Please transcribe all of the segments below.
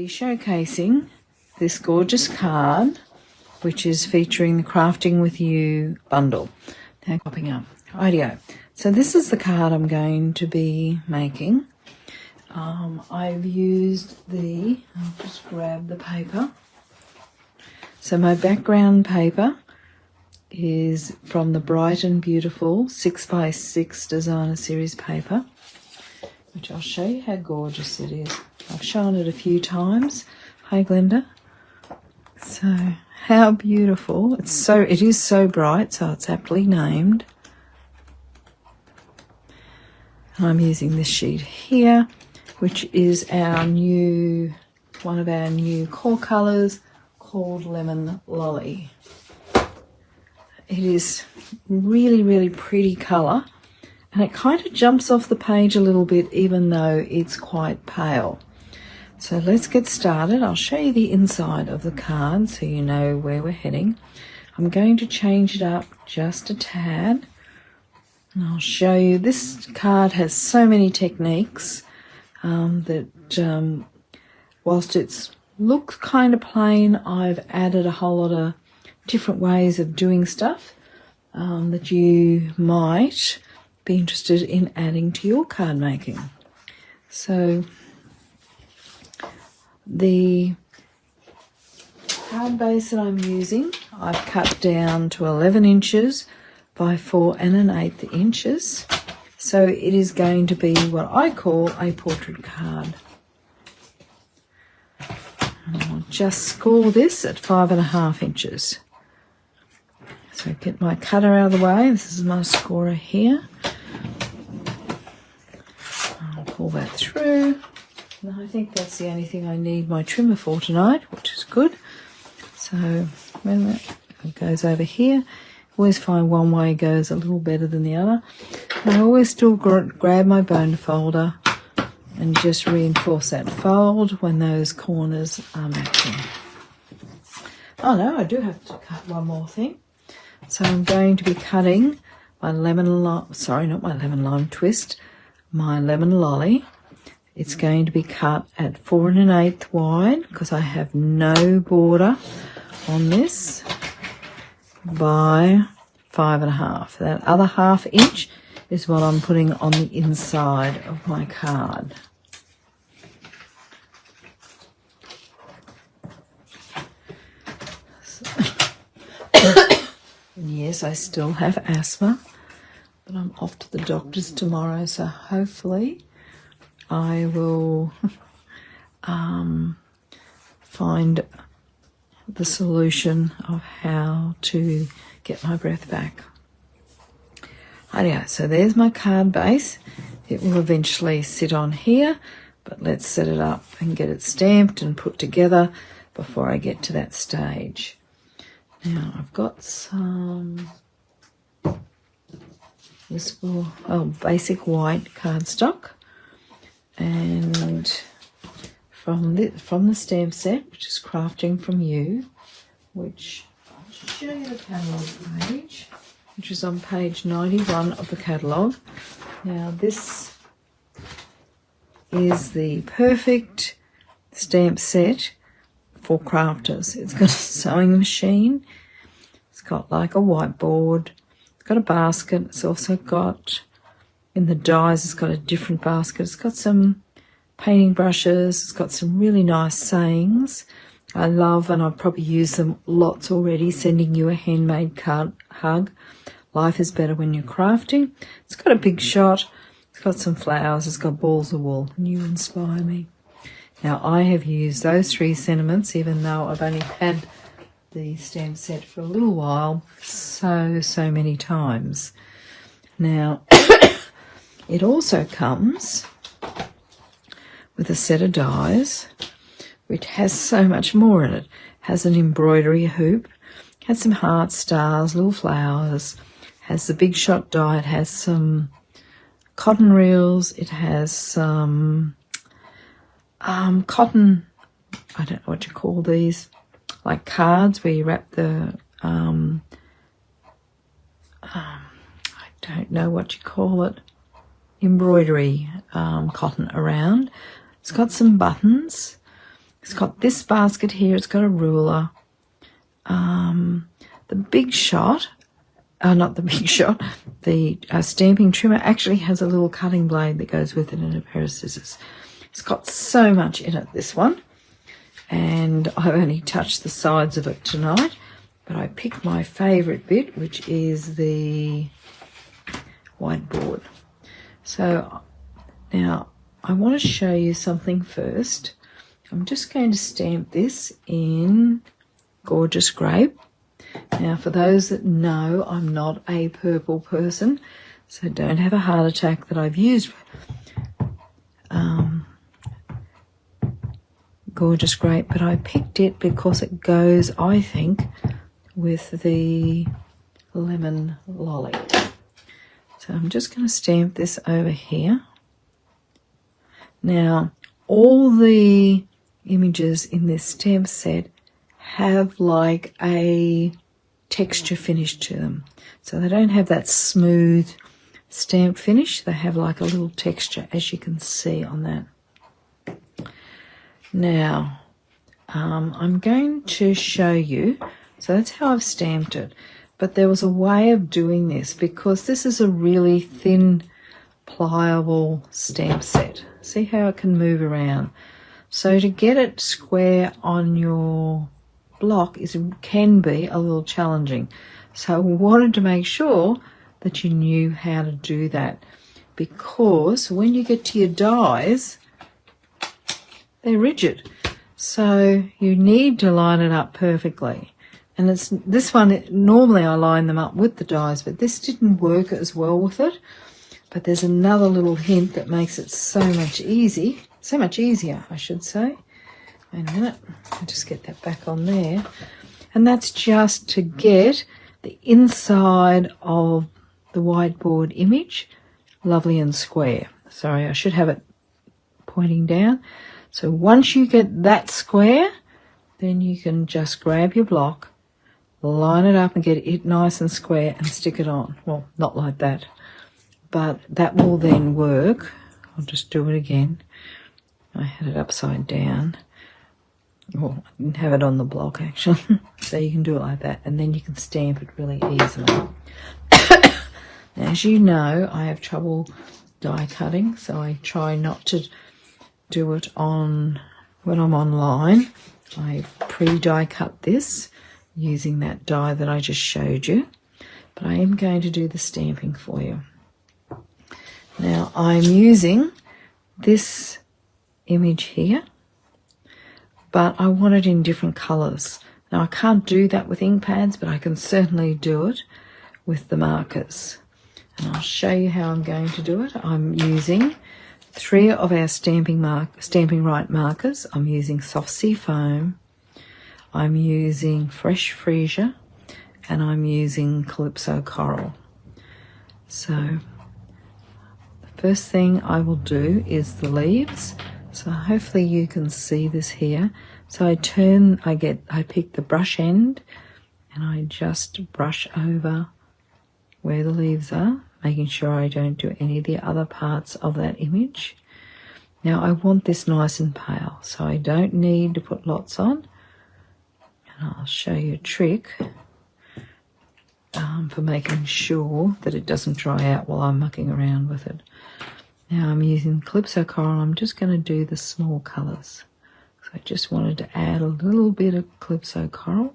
be showcasing this gorgeous card, which is featuring the Crafting With You bundle. Now popping up. Rightio. So this is the card I'm going to be making. I've used I'll just grab the paper. So my background paper is from the Bright and Beautiful 6x6 Designer Series paper, which I'll show you how gorgeous it is. I've shown it a few times. Hi Glenda. So how beautiful. It is so bright, so it's aptly named. And I'm using this sheet here, which is one of our new core colours called Lemon Lolly. It is really, really pretty colour, and it kind of jumps off the page a little bit even though it's quite pale. So let's get started. I'll show you the inside of the card so you know where we're heading. I'm going to change it up just a tad, and I'll show you. This card has so many techniques that whilst it looks kind of plain, I've added a whole lot of different ways of doing stuff that you might be interested in adding to your card making. So the card base that I'm using, I've cut down to 11 inches by 4 1/8 inches. So it is going to be what I call a portrait card. And I'll just score this at 5 1/2 inches. So get my cutter out of the way. This is my scorer here. I'll pull that through. And I think that's the only thing I need my trimmer for tonight, which is good. So when it goes over here, always find one way goes a little better than the other. And I always still grab my bone folder and just reinforce that fold when those corners are matching. Oh no, I do have to cut one more thing. So I'm going to be cutting my lemon lolly. It's going to be cut at 4 1/8 wide because I have no border on this, by 5 1/2. That other 1/2 inch is what I'm putting on the inside of my card. And yes, I still have asthma, but I'm off to the doctor's tomorrow, so hopefully I will find the solution of how to get my breath back. Rightio, so there's my card base. It will eventually sit on here, but let's set it up and get it stamped and put together before I get to that stage. Now I've got some basic white cardstock, and from the stamp set, which is Crafting From You, which I'll just show you the catalogue page, which is on page 91 of the catalogue. Now this is the perfect stamp set for crafters. It's got a sewing machine, it's got like a whiteboard, it's got a basket, it's also got, in the dies, it's got a different basket, it's got some painting brushes, it's got some really nice sayings I love, and I've probably used them lots already. Sending you a handmade card hug. Life is better when you're crafting. It's got a big shot. It's got some flowers. It's got balls of wool. And you inspire me. Now, I have used those 3 sentiments, even though I've only had the stamp set for a little while, so many times. Now, it also comes with a set of dies, which has so much more in it. Has an embroidery hoop, has some hearts, stars, little flowers, has the big shot die, it has some cotton reels, it has some cotton, I don't know what you call these, like cards where you wrap the, I don't know what you call it, embroidery cotton around. It's got some buttons. It's got this basket here. It's got a ruler. The Big Shot, not the Big Shot, the stamping trimmer actually has a little cutting blade that goes with it and a pair of scissors. It's got so much in it, this one. And I've only touched the sides of it tonight. But I picked my favourite bit, which is the whiteboard. So now I want to show you something first. I'm just going to stamp this in Gorgeous Grape. Now, for those that know, I'm not a purple person, so don't have a heart attack that I've used Gorgeous Grape, but I picked it because it goes, I think, with the Lemon Lolly. So I'm just going to stamp this over here. Now, all the images in this stamp set have like a texture finish to them. So they don't have that smooth stamp finish. They have like a little texture, as you can see on that. Now, I'm going to show you. So that's how I've stamped it. But there was a way of doing this because this is a really thin, pliable stamp set. See how it can move around. So to get it square on your block can be a little challenging. So I wanted to make sure that you knew how to do that, because when you get to your dies, they're rigid. So you need to line it up perfectly. And it's this one, normally I line them up with the dies, but this didn't work as well with it. But there's another little hint that makes it so much easier, I should say. Wait a minute, I'll just get that back on there. And that's just to get the inside of the whiteboard image lovely and square. Sorry, I should have it pointing down. So once you get that square, then you can just grab your block, line it up and get it nice and square and stick it on. Well, not like that, but that will then work. I'll just do it again. I had it upside down. Well, I didn't have it on the block actually. So you can do it like that, and then you can stamp it really easily. As you know, I have trouble die cutting, so I try not to do it when I'm online. I pre-die cut this using that die that I just showed you, but I am going to do the stamping for you. Now I'm using this image here, but I want it in different colours. Now I can't do that with ink pads, but I can certainly do it with the markers. And I'll show you how I'm going to do it. I'm using 3 of our Stampin' Right markers. I'm using Soft Sea Foam, I'm using Fresh Freesia, and I'm using Calypso Coral. So the first thing I will do is the leaves. So hopefully you can see this here. So I pick the brush end and I just brush over where the leaves are, making sure I don't do any of the other parts of that image. Now I want this nice and pale, so I don't need to put lots on. And I'll show you a trick for making sure that it doesn't dry out while I'm mucking around with it. Now I'm using Calypso Coral. I'm just going to do the small colours. So I just wanted to add a little bit of Calypso Coral.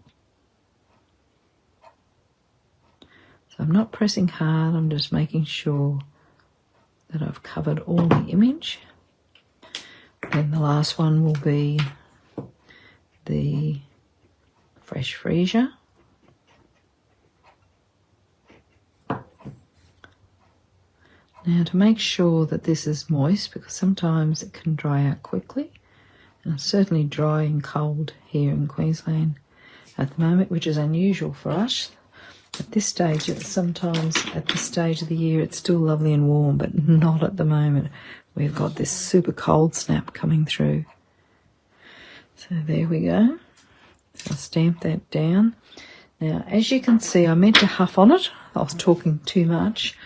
So I'm not pressing hard, I'm just making sure that I've covered all the image. Then the last one will be the Fresh Freesia. Now to make sure that this is moist, because sometimes it can dry out quickly, and it's certainly dry and cold here in Queensland at the moment, which is unusual for us. At this stage, sometimes at this stage of the year, it's still lovely and warm, but not at the moment. We've got this super cold snap coming through. So there we go. So I'll stamp that down. Now, as you can see, I meant to huff on it. I was talking too much,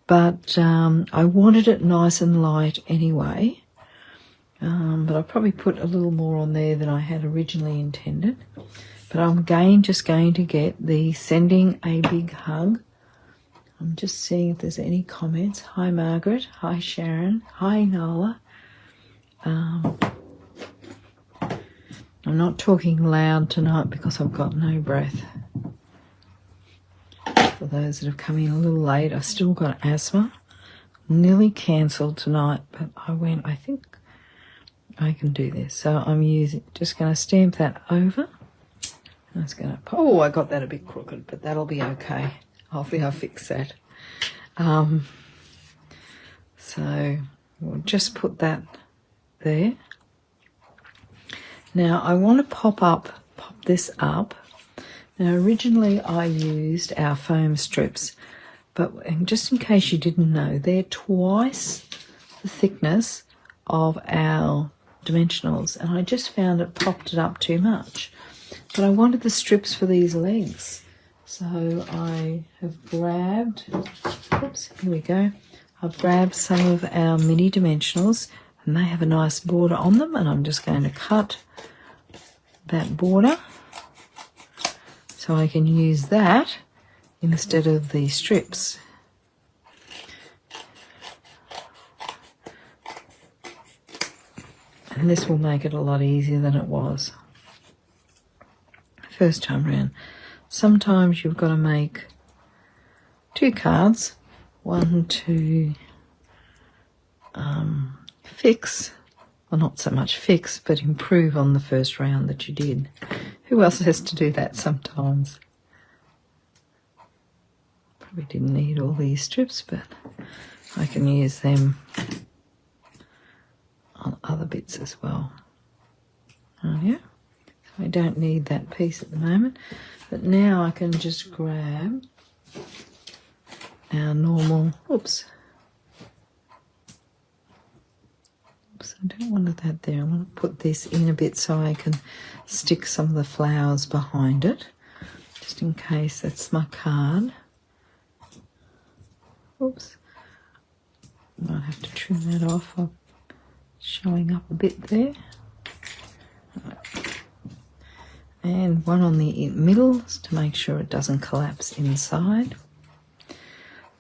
but I wanted it nice and light anyway. but I'll probably put a little more on there than I had originally intended. But I'm again just going to get the sending a big hug. I'm just seeing if there's any comments. Hi Margaret, hi Sharon, hi Nola. I'm not talking loud tonight because I've got no breath. For those that have come in a little late, I've still got asthma. Nearly cancelled tonight, but I think I can do this. So I'm just going to stamp that over. I was going to, oh, I got that a bit crooked, but that'll be okay. Hopefully I'll fix that. So we'll just put that there. Now I want to pop this up. Now originally I used our foam strips, but just in case you didn't know, they're twice the thickness of our dimensionals, and I just found it popped it up too much. But I wanted the strips for these legs, so I have grabbed, oops, here we go. I've grabbed some of our mini dimensionals, and they have a nice border on them, and I'm just going to cut that border so I can use that instead of the strips. And this will make it a lot easier than it was first time around. Sometimes you've got to make 2 cards, one to fix, well not so much fix, but improve on the first round that you did. Who else has to do that sometimes? Probably didn't need all these strips, but I can use them on other bits as well. Oh yeah, I don't need that piece at the moment, but now I can just grab our normal, oops, I don't want that there. I want to put this in a bit so I can stick some of the flowers behind it, just in case that's my card. Oops, might have to trim that off. I'm showing up a bit there. And one on the middle to make sure it doesn't collapse inside.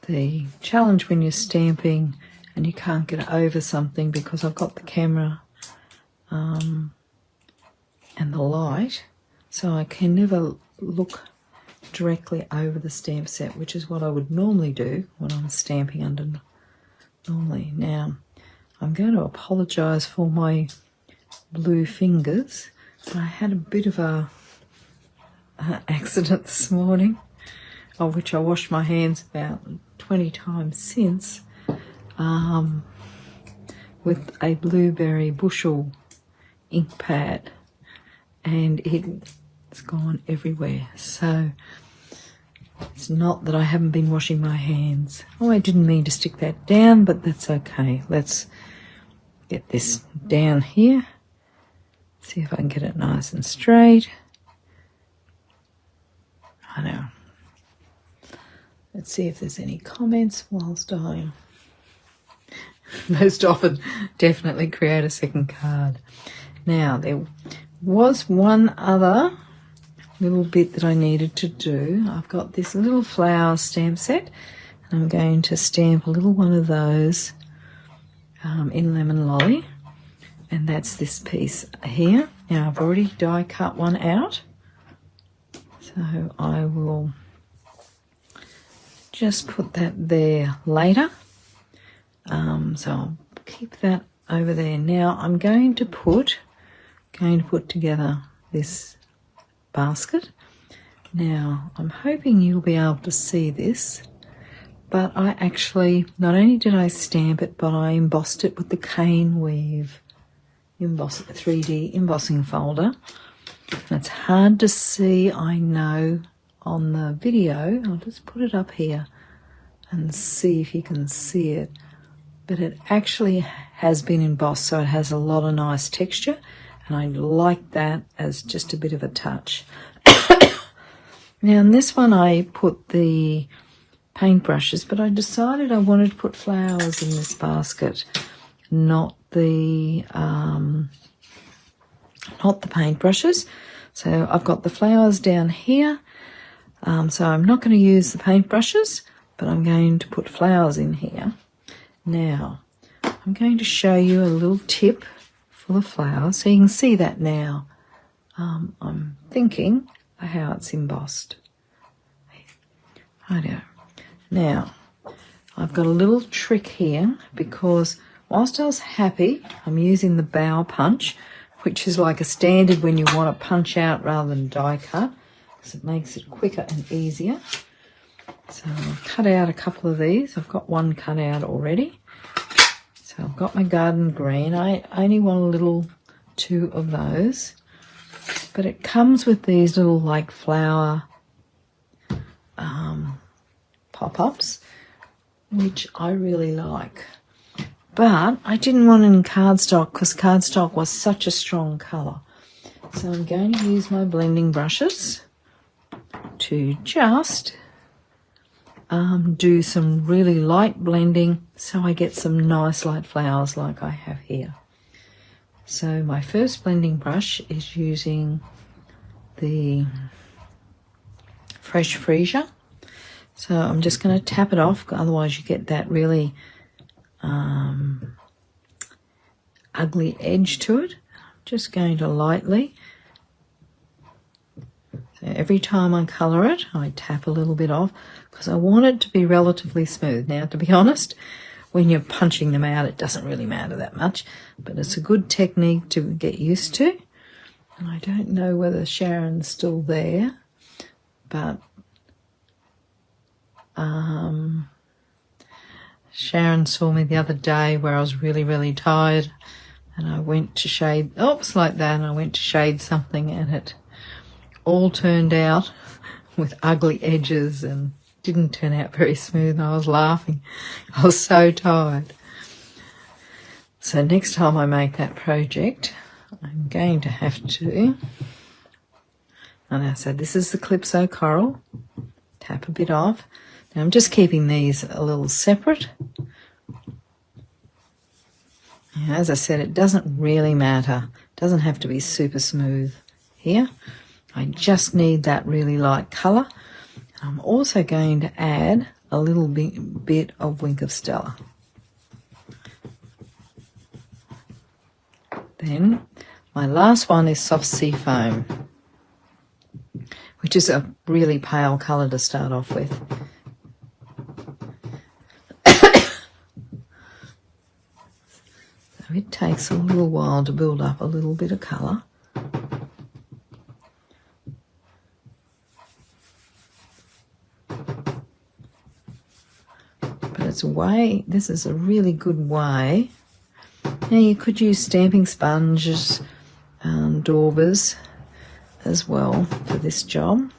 The challenge when you're stamping and you can't get over something, because I've got the camera and the light, so I can never look directly over the stamp set, which is what I would normally do when I'm stamping under normally. Now, I'm going to apologise for my blue fingers. I had a bit of a accident this morning, of which I washed my hands about 20 times since, with a blueberry bushel ink pad, and it's gone everywhere. So it's not that I haven't been washing my hands. Oh, I didn't mean to stick that down, but that's okay. Let's get this down here. See if I can get it nice and straight. I know. Let's see if there's any comments whilst I most often definitely create a second card. Now, there was one other little bit that I needed to do. I've got this little flower stamp set, and I'm going to stamp a little one of those in Lemon Lolly, and that's this piece here. Now, I've already die cut one out, so I will just put that there later. So I'll keep that over there. Now I'm going to put together this basket. Now I'm hoping you'll be able to see this, but I actually, not only did I stamp it, but I embossed it with the cane weave 3D embossing folder. It's hard to see, I know, on the video. I'll just put it up here and see if you can see it. But it actually has been embossed, so it has a lot of nice texture, and I like that as just a bit of a touch. Now in this one I put the paintbrushes, but I decided I wanted to put flowers in this basket, not the not the paintbrushes. So I've got the flowers down here. So I'm not going to use the paintbrushes, but I'm going to put flowers in here. Now, I'm going to show you a little tip for the flowers, so you can see that now. I'm thinking how it's embossed. Righto. Now, I've got a little trick here, because whilst I was happy, I'm using the bow punch, which is like a standard when you want to punch out rather than die cut, because it makes it quicker and easier. So I'll cut out a couple of these. I've got one cut out already. So I've got my garden green. I only want a little 2 of those. But it comes with these little like flower pop-ups, which I really like. But I didn't want it in cardstock because cardstock was such a strong colour. So I'm going to use my blending brushes to just do some really light blending so I get some nice light flowers like I have here. So my first blending brush is using the Fresh Freesia. So I'm just going to tap it off, otherwise you get that really ugly edge to it. I'm just going to lightly. So every time I colour it, I tap a little bit off because I want it to be relatively smooth. Now, to be honest, when you're punching them out, it doesn't really matter that much, but it's a good technique to get used to. And I don't know whether Sharon's still there, but Sharon saw me the other day where I was really, really tired, and I went to shade, oops, like that, and I went to shade something, and it all turned out with ugly edges and didn't turn out very smooth, and I was laughing. I was so tired. So next time I make that project, I'm going to have to, and I said this is the Calypso Coral, tap a bit off. Now I'm just keeping these a little separate. Now, as I said, it doesn't really matter. It doesn't have to be super smooth here. I just need that really light colour. I'm also going to add a little bit of Wink of Stella. Then my last one is Soft Sea Foam, which is a really pale colour to start off with. So it takes a little while to build up a little bit of colour. This is a really good way. Now you could use stamping sponges and daubers as well for this job.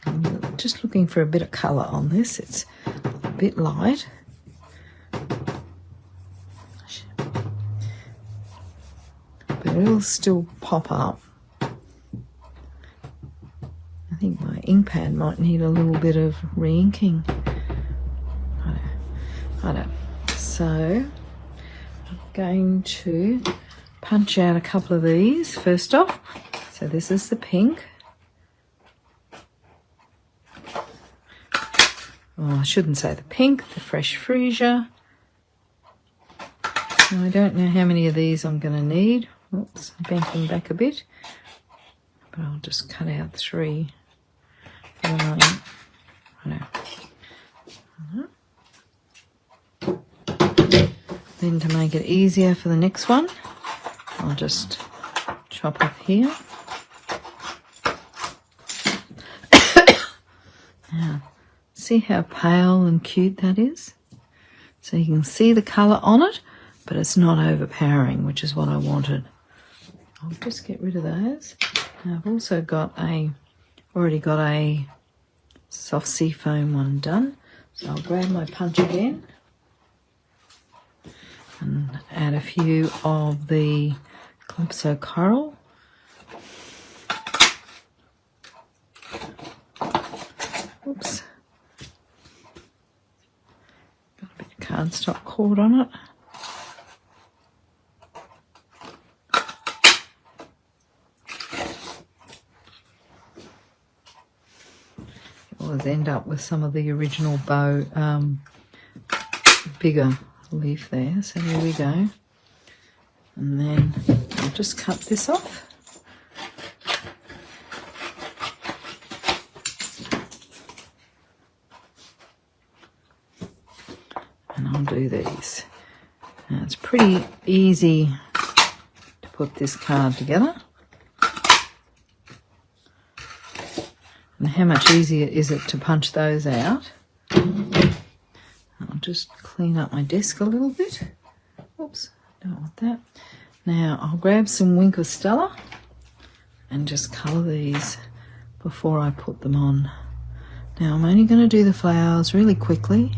I'm just looking for a bit of colour on this. It's a bit light. But it'll still pop up. I think my ink pad might need a little bit of re-inking. I don't. So I'm going to punch out a couple of these first off. So this is the pink. Oh, I shouldn't say the pink, the Fresh Freesia. Now, I don't know how many of these I'm going to need. Oops, I'm bending back a bit. But I'll just cut out 3 for the moment. I know. Then to make it easier for the next one, I'll just chop up here. Now, see how pale and cute that is? So you can see the colour on it, but it's not overpowering, which is what I wanted. I'll just get rid of those. Now I've also already got a Soft Sea Foam one done. So I'll grab my punch again and add a few of the Calypso Coral. Oops. Got a bit of cardstock cord on it. always end up with some of the original bow, bigger leaf there. So here we go. And then I'll just cut this off. And I'll do these. Now it's pretty easy to put this card together. And how much easier is it to punch those out? I'll just clean up my desk a little bit. Oops, don't want that. Now I'll grab some Wink of Stella and just colour these before I put them on. Now I'm only going to do the flowers really quickly.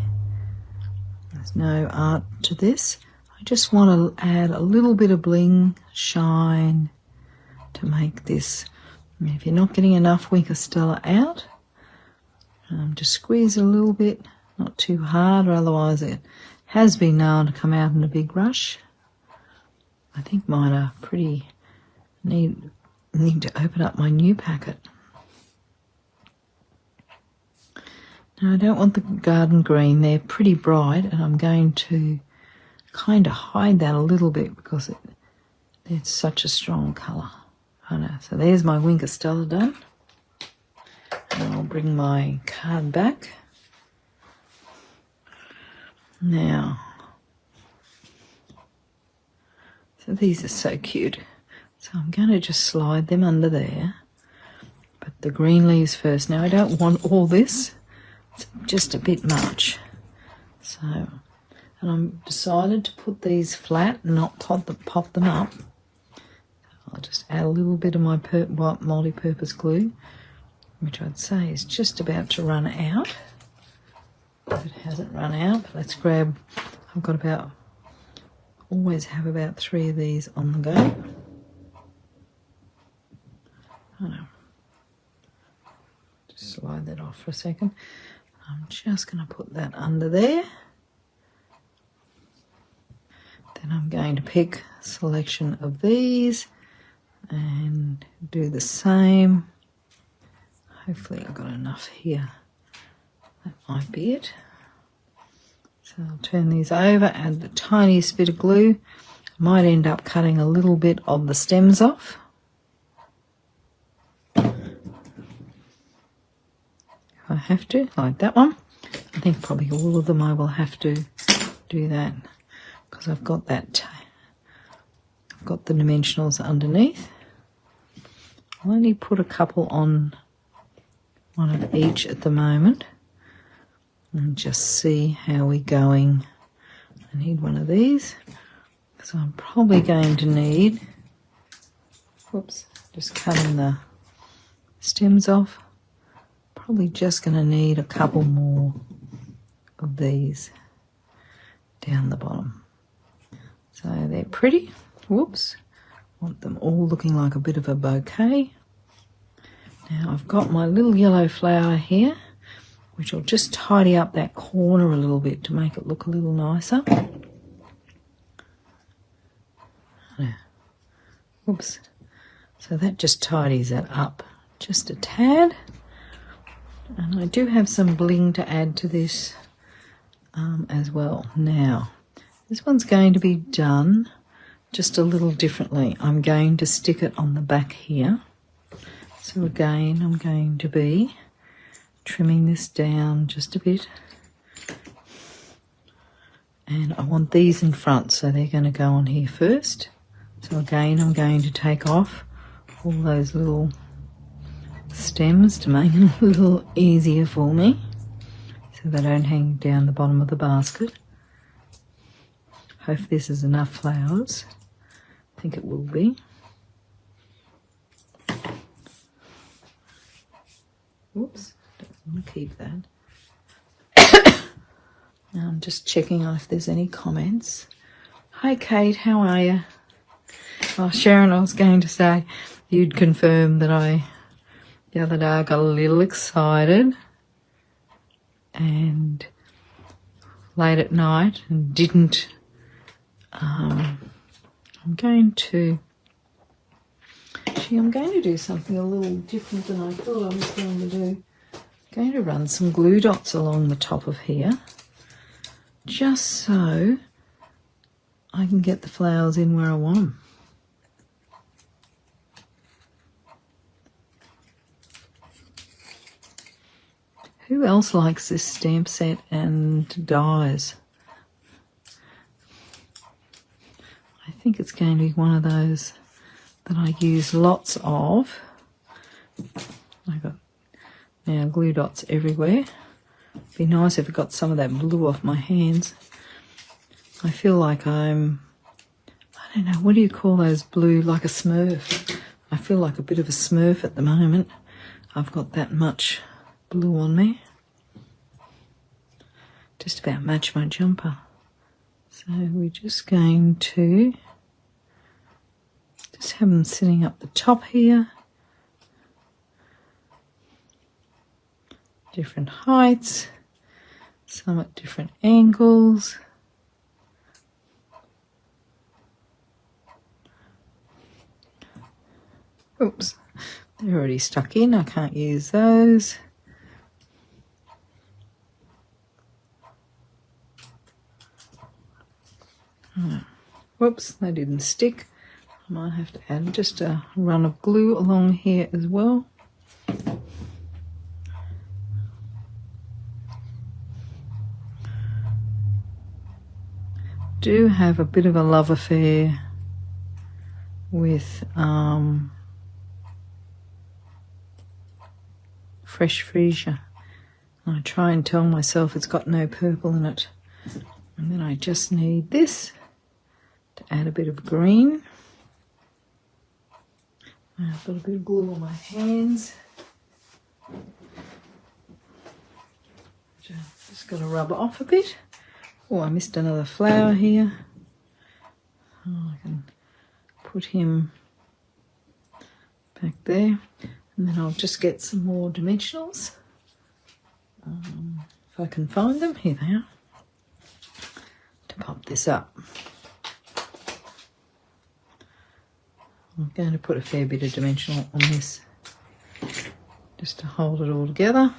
There's no art to this. I just want to add a little bit of bling, shine to make this. If you're not getting enough Wink of Stella out, just squeeze it a little bit, not too hard, or otherwise it has been known to come out in a big rush. I think mine are pretty, need to open up my new packet. Now I don't want the garden green, they're pretty bright, and I'm going to kind of hide that a little bit because it's such a strong colour. I know. So there's my Wink of Stella done. And I'll bring my card back. Now, so these are so cute. So I'm going to just slide them under there. But the green leaves first. Now I don't want all this. It's just a bit much. So, and I'm decided to put these flat and not pop them up. I'll just add a little bit of my white multi-purpose glue, which I'd say is just about to run out. If it hasn't run out, but let's grab, I've got about, always have about 3 of these on the go. Oh no. Just slide that off for a second. I'm just going to put that under there. Then I'm going to pick a selection of these and do the same. Hopefully I've got enough here. That might be it. So I'll turn these over, add the tiniest bit of glue. I might end up cutting a little bit of the stems off. If I have to, like that one. I think probably all of them I will have to do that because I've got that. I've got the dimensionals underneath. I'll only put a couple on one of each at the moment and just see how we're going. I need one of these because I'm probably going to need, whoops, just cutting the stems off, probably just going to need a couple more of these down the bottom. So they're pretty. Whoops. Want them all looking like a bit of a bouquet. Now I've got my little yellow flower here, which will just tidy up that corner a little bit to make it look a little nicer. Whoops. So that just tidies it up just a tad. And I do have some bling to add to this as well. Now, this one's going to be done just a little differently. I'm going to stick it on the back here. So again, I'm going to be trimming this down just a bit. And I want these in front, so they're going to go on here first. So again, I'm going to take off all those little stems to make it a little easier for me, so they don't hang down the bottom of the basket. Hope this is enough flowers. I think it will be. Whoops, don't want to keep that. Now I'm just checking on if there's any comments. Hi Kate, how are you? Oh, Sharon, I was going to say you'd confirm that the other day I got a little excited and late at night and didn't. I'm going to do something a little different than I thought I was going to do. I'm going to run some glue dots along the top of here, just so I can get the flowers in where I want them. Who else likes this stamp set and dies? I think it's going to be one of those that I use lots of. I've got now glue dots everywhere. It'd be nice if I got some of that blue off my hands. I feel like I don't know, what do you call those blue, like a Smurf? I feel like a bit of a Smurf at the moment. I've got that much blue on me. Just about match my jumper. So we're just going to just have them sitting up the top here. Different heights, some at different angles. Oops, they're already stuck in, I can't use those. Whoops, they didn't stick. I might have to add just a run of glue along here as well. Do have a bit of a love affair with fresh freesia. I try and tell myself it's got no purple in it, and then I just need this to add a bit of green. I've got a bit of glue on my hands. Just got to rub it off a bit. Oh, I missed another flower here. Oh, I can put him back there. And then I'll just get some more dimensionals. If I can find them. Here they are. To pop this up. I'm going to put a fair bit of dimensional on this, just to hold it all together.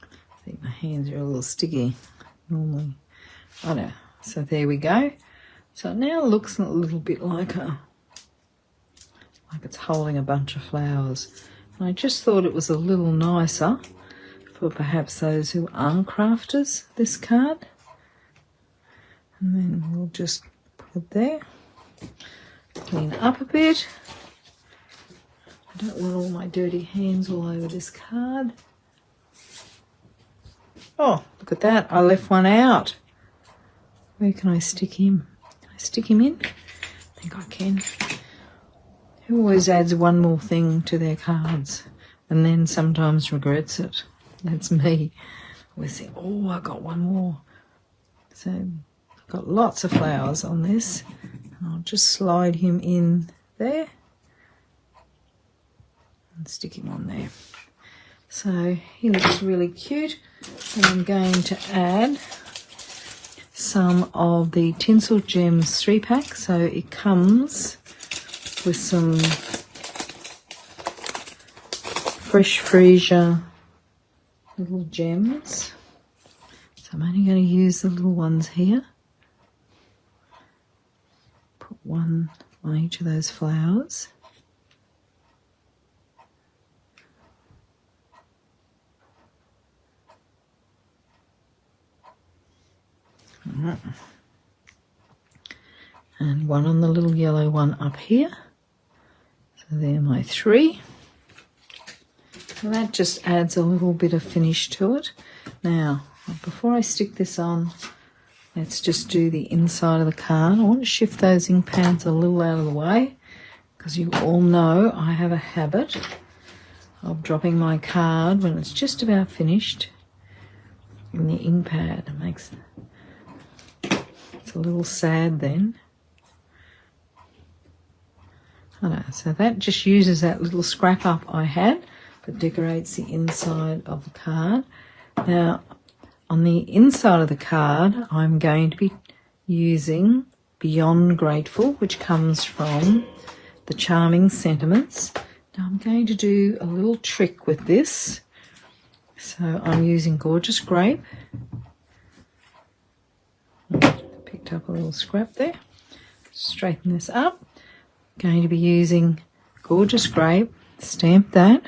I think my hands are a little sticky normally. I know. So there we go. So it now looks a little bit like it's holding a bunch of flowers. And I just thought it was a little nicer for perhaps those who aren't crafters, this card. And then we'll just put it there. Clean it up a bit. I don't want all my dirty hands all over this card. Oh, look at that. I left one out. Where can I stick him? Can I stick him in? I think I can. Who always adds one more thing to their cards and then sometimes regrets it? That's me. I always think, oh, I got one more. So I've got lots of flowers on this. And I'll just slide him in there and stick him on there. So he looks really cute. And I'm going to add some of the Tinsel Gems 3-pack. So it comes with some fresh freesia little gems. So I'm only going to use the little ones here. Put one on each of those flowers. And one on the little yellow one up here. So they're my 3. And that just adds a little bit of finish to it. Now, before I stick this on, let's just do the inside of the card. I want to shift those ink pads a little out of the way, because you all know I have a habit of dropping my card when it's just about finished in the ink pad. It's a little sad then. I know, so that just uses that little scrap up I had, but decorates the inside of the card. Now, on the inside of the card, I'm going to be using Beyond Grateful, which comes from the Charming Sentiments. Now I'm going to do a little trick with this. So I'm using Gorgeous Grape. Picked up a little scrap there. Straighten this up. Going to be using Gorgeous Grape. Stamp that.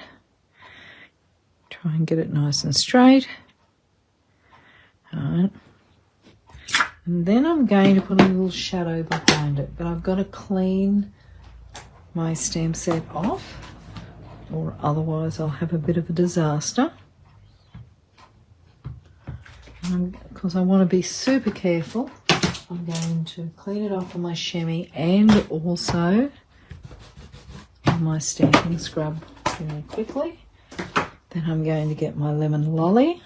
Try and get it nice and straight. Alright. And then I'm going to put a little shadow behind it, but I've got to clean my stamp set off, or otherwise I'll have a bit of a disaster. Because I want to be super careful, I'm going to clean it off on my chamois and also on my stamping scrub very quickly. Then I'm going to get my lemon lolly.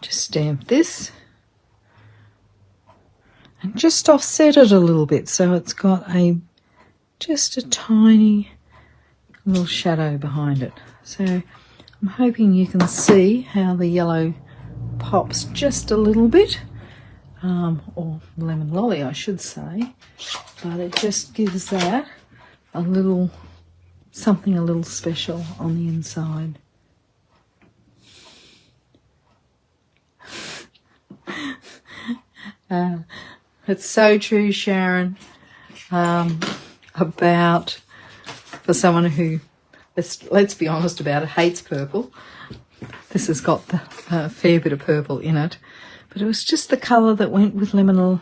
Just stamp this and just offset it a little bit so it's got just a tiny little shadow behind it. So I'm hoping you can see how the yellow pops just a little bit, or lemon lolly I should say, but it just gives that a little something a little special on the inside. It's so true, Sharon, about for someone who, let's be honest about it, hates purple. This has got a fair bit of purple in it, but it was just the colour that went with lemon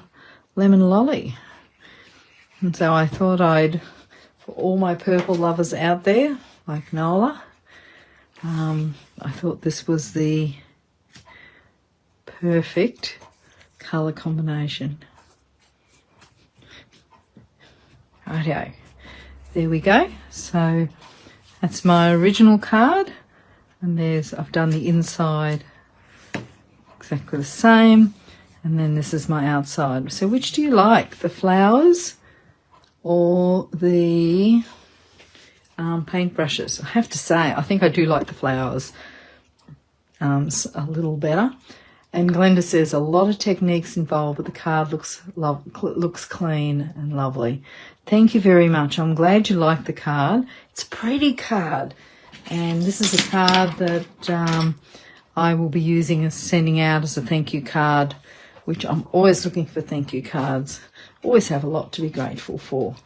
lolly. And so I thought for all my purple lovers out there, like Nola, I thought this was the perfect colour combination. Rightio, there we go. So that's my original card, and I've done the inside exactly the same, and then this is my outside. So which do you like, the flowers or the paintbrushes? I have to say, I think I do like the flowers a little better. And Glenda says a lot of techniques involved, but the card looks clean and lovely. Thank you very much. I'm glad you like the card. It's a pretty card. And this is a card that I will be using as sending out as a thank you card, which I'm always looking for thank you cards. Always have a lot to be grateful for.